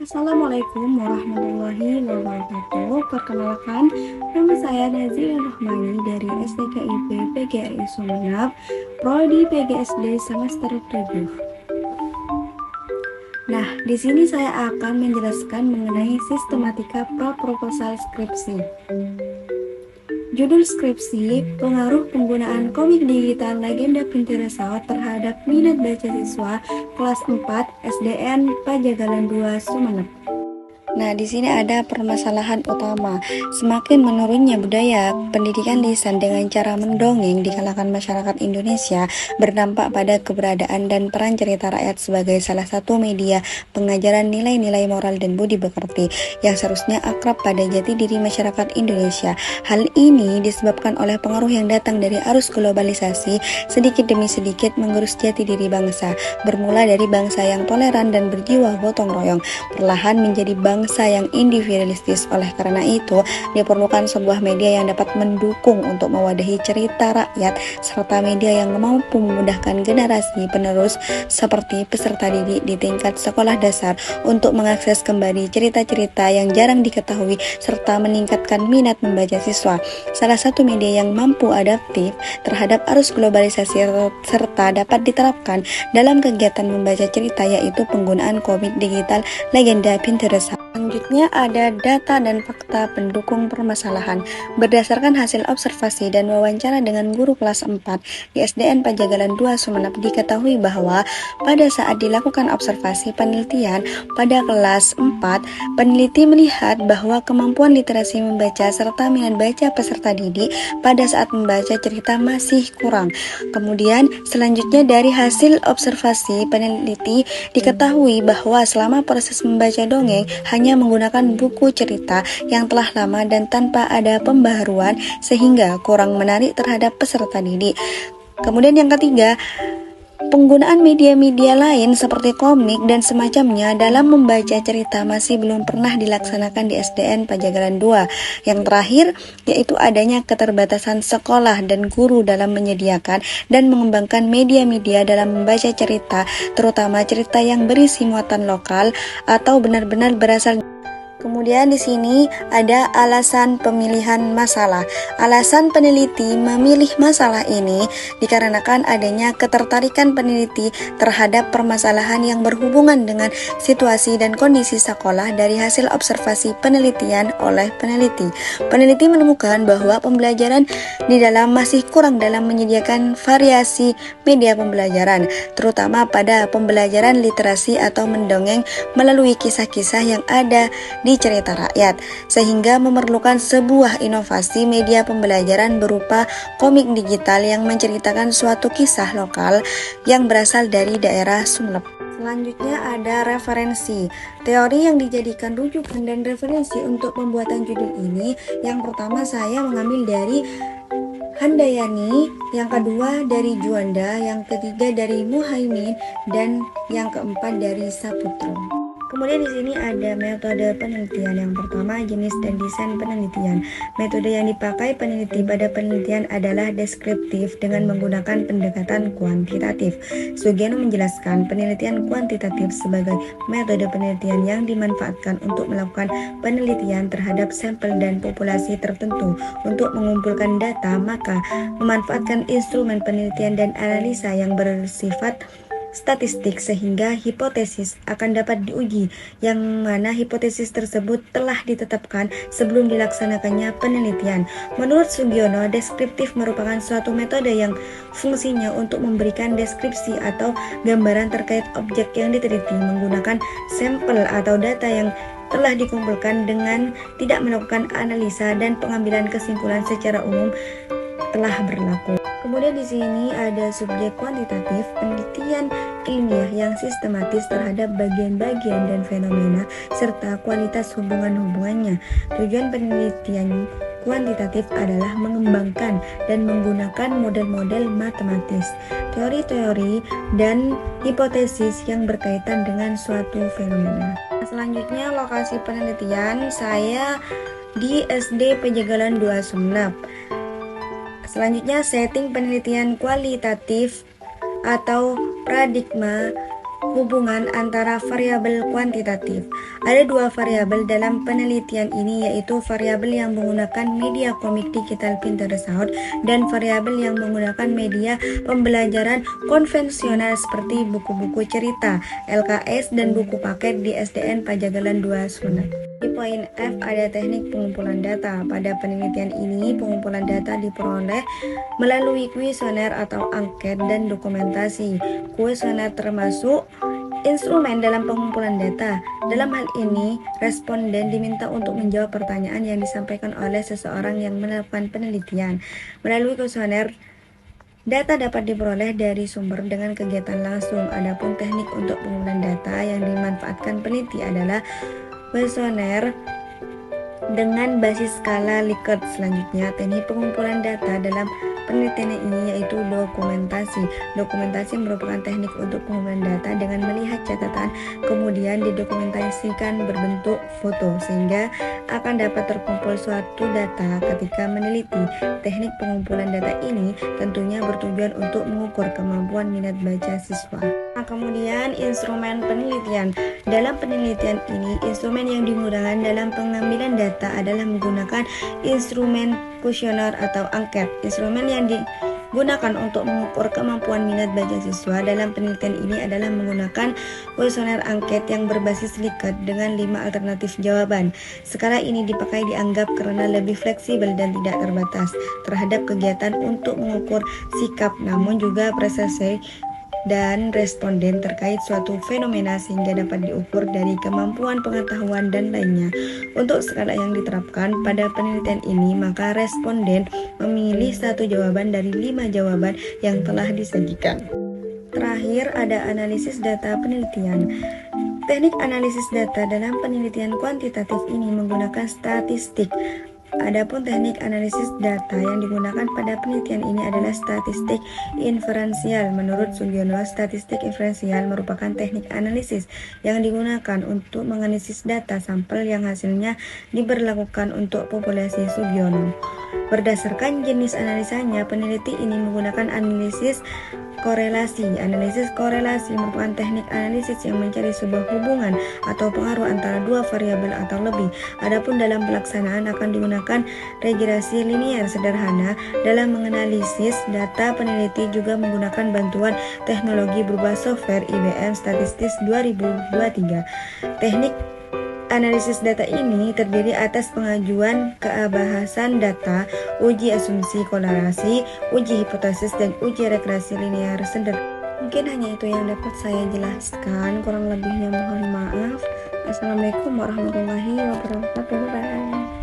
Assalamualaikum warahmatullahi wabarakatuh. Perkenalkan, nama saya Nazila Rahmani dari SDKIP PGRI Sumeneb, Prodi PGSD semester 7. Nah, di sini saya akan menjelaskan mengenai sistematika proposal skripsi. Judul skripsi, pengaruh penggunaan komik digital Legenda Pinterest terhadap minat baca siswa kelas 4 SDN Pajagalan 2 Sumeneb. Nah, di sini ada permasalahan utama. Semakin menurunnya budaya pendidikan lisan dengan cara mendongeng di kalangan masyarakat Indonesia berdampak pada keberadaan dan peran cerita rakyat sebagai salah satu media pengajaran nilai-nilai moral dan budi pekerti yang seharusnya akrab pada jati diri masyarakat Indonesia. Hal ini disebabkan oleh pengaruh yang datang dari arus globalisasi sedikit demi sedikit menggerus jati diri bangsa, bermula dari bangsa yang toleran dan berjiwa gotong royong, perlahan menjadi bangsa yang individualistis. Oleh karena itu, diperlukan sebuah media yang dapat mendukung untuk mewadahi cerita rakyat serta media yang mampu memudahkan generasi penerus seperti peserta didik di tingkat sekolah dasar untuk mengakses kembali cerita-cerita yang jarang diketahui serta meningkatkan minat membaca siswa. Salah satu media yang mampu adaptif terhadap arus globalisasi serta dapat diterapkan dalam kegiatan membaca cerita yaitu penggunaan komik digital Legenda Pinterest. Selanjutnya ada data dan fakta pendukung permasalahan. Berdasarkan hasil observasi dan wawancara dengan guru kelas 4 di SDN Pajagalan 2 Sumeneb, diketahui bahwa pada saat dilakukan observasi penelitian pada kelas 4, peneliti melihat bahwa kemampuan literasi membaca serta minat baca peserta didik pada saat membaca cerita masih kurang. Kemudian selanjutnya dari hasil observasi peneliti diketahui bahwa selama proses membaca dongeng hanya menggunakan buku cerita yang telah lama dan tanpa ada pembaharuan sehingga kurang menarik terhadap peserta didik. Kemudian yang ketiga, penggunaan media-media lain seperti komik dan semacamnya dalam membaca cerita masih belum pernah dilaksanakan di SDN Pajagalan 2. Yang terakhir, yaitu adanya keterbatasan sekolah dan guru dalam menyediakan dan mengembangkan media-media dalam membaca cerita, terutama cerita yang berisi muatan lokal atau benar-benar berasal. Kemudian di sini ada alasan pemilihan masalah. Alasan peneliti memilih masalah ini dikarenakan adanya ketertarikan peneliti terhadap permasalahan yang berhubungan dengan situasi dan kondisi sekolah dari hasil observasi penelitian oleh peneliti. Peneliti menemukan bahwa pembelajaran di dalam masih kurang dalam menyediakan variasi media pembelajaran, terutama pada pembelajaran literasi atau mendongeng melalui kisah-kisah yang ada di cerita rakyat, sehingga memerlukan sebuah inovasi media pembelajaran berupa komik digital yang menceritakan suatu kisah lokal yang berasal dari daerah Sumeneb. Selanjutnya ada referensi. Teori yang dijadikan rujukan dan referensi untuk pembuatan judul ini, yang pertama saya mengambil dari Handayani, yang kedua dari Juanda, yang ketiga dari Muhaimin, dan yang keempat dari Saputro. Kemudian di sini ada metode penelitian. Yang pertama, jenis dan desain penelitian. Metode yang dipakai peneliti pada penelitian adalah deskriptif dengan menggunakan pendekatan kuantitatif. Sugiono menjelaskan penelitian kuantitatif sebagai metode penelitian yang dimanfaatkan untuk melakukan penelitian terhadap sampel dan populasi tertentu untuk mengumpulkan data, maka memanfaatkan instrumen penelitian dan analisa yang bersifat statistik sehingga hipotesis akan dapat diuji, yang mana hipotesis tersebut telah ditetapkan sebelum dilaksanakannya penelitian. Menurut Sugiono, deskriptif merupakan suatu metode yang fungsinya untuk memberikan deskripsi atau gambaran terkait objek yang diteliti menggunakan sampel atau data yang telah dikumpulkan dengan tidak melakukan analisa dan pengambilan kesimpulan secara umum telah berlaku. Kemudian di sini ada subjek kuantitatif, penelitian ilmiah yang sistematis terhadap bagian-bagian dan fenomena serta kualitas hubungan-hubungannya. Tujuan penelitian kuantitatif adalah mengembangkan dan menggunakan model-model matematis, teori-teori, dan hipotesis yang berkaitan dengan suatu fenomena. Selanjutnya, lokasi penelitian saya di SD Pejagalan 2 Sumeneb. Selanjutnya, setting penelitian kualitatif atau paradigma hubungan antara variabel kuantitatif. Ada dua variabel dalam penelitian ini, yaitu variabel yang menggunakan media komik digital Pinterest dan variabel yang menggunakan media pembelajaran konvensional seperti buku-buku cerita, LKS, dan buku paket di SDN Pajagalan 2 Sumeneb. Di poin F ada teknik pengumpulan data. Pada penelitian ini, pengumpulan data diperoleh melalui kuesioner atau angket dan dokumentasi. Kuesioner termasuk instrumen dalam pengumpulan data. Dalam hal ini, responden diminta untuk menjawab pertanyaan yang disampaikan oleh seseorang yang melakukan penelitian. Melalui kuesioner, data dapat diperoleh dari sumber dengan kegiatan langsung. Adapun teknik untuk pengumpulan data yang dimanfaatkan peneliti adalah kuesioner dengan basis skala Likert. Selanjutnya, teknik pengumpulan data dalam penelitian ini yaitu dokumentasi. Dokumentasi merupakan teknik untuk pengumpulan data dengan melihat catatan, kemudian didokumentasikan berbentuk foto, sehingga akan dapat terkumpul suatu data ketika meneliti. Teknik pengumpulan data ini tentunya bertujuan untuk mengukur kemampuan minat baca siswa. Nah, kemudian instrumen penelitian. Dalam penelitian ini, instrumen yang digunakan dalam pengambilan data adalah menggunakan instrumen kuesioner atau angket. Instrumen yang digunakan untuk mengukur kemampuan minat baca siswa dalam penelitian ini adalah menggunakan kuesioner angket yang berbasis Likert dengan 5 alternatif jawaban. Skala ini dipakai dianggap karena lebih fleksibel dan tidak terbatas terhadap kegiatan untuk mengukur sikap, namun juga persepsi dan responden terkait suatu fenomena sehingga dapat diukur dari kemampuan pengetahuan dan lainnya. Untuk skala yang diterapkan pada penelitian ini, maka responden memilih satu jawaban dari 5 jawaban yang telah disajikan. Terakhir, ada analisis data penelitian. Teknik analisis data dalam penelitian kuantitatif ini menggunakan statistik. Adapun teknik analisis data yang digunakan pada penelitian ini adalah statistik inferensial. Menurut Sugiono, statistik inferensial merupakan teknik analisis yang digunakan untuk menganalisis data sampel yang hasilnya diberlakukan untuk populasi Sugiono. Berdasarkan jenis analisanya, peneliti ini menggunakan analisis korelasi. Analisis korelasi merupakan teknik analisis yang mencari sebuah hubungan atau pengaruh antara dua variabel atau lebih. Adapun dalam pelaksanaan akan digunakan regresi linier sederhana. Dalam menganalisis data, peneliti juga menggunakan bantuan teknologi berupa software IBM Statistics 2023. Teknik analisis data ini terdiri atas pengajuan keabahasan data, uji asumsi korelasi, uji hipotesis, dan uji regresi linear sederhana. Mungkin hanya itu yang dapat saya jelaskan, kurang lebihnya mohon maaf. Assalamualaikum warahmatullahi wabarakatuh. Bye.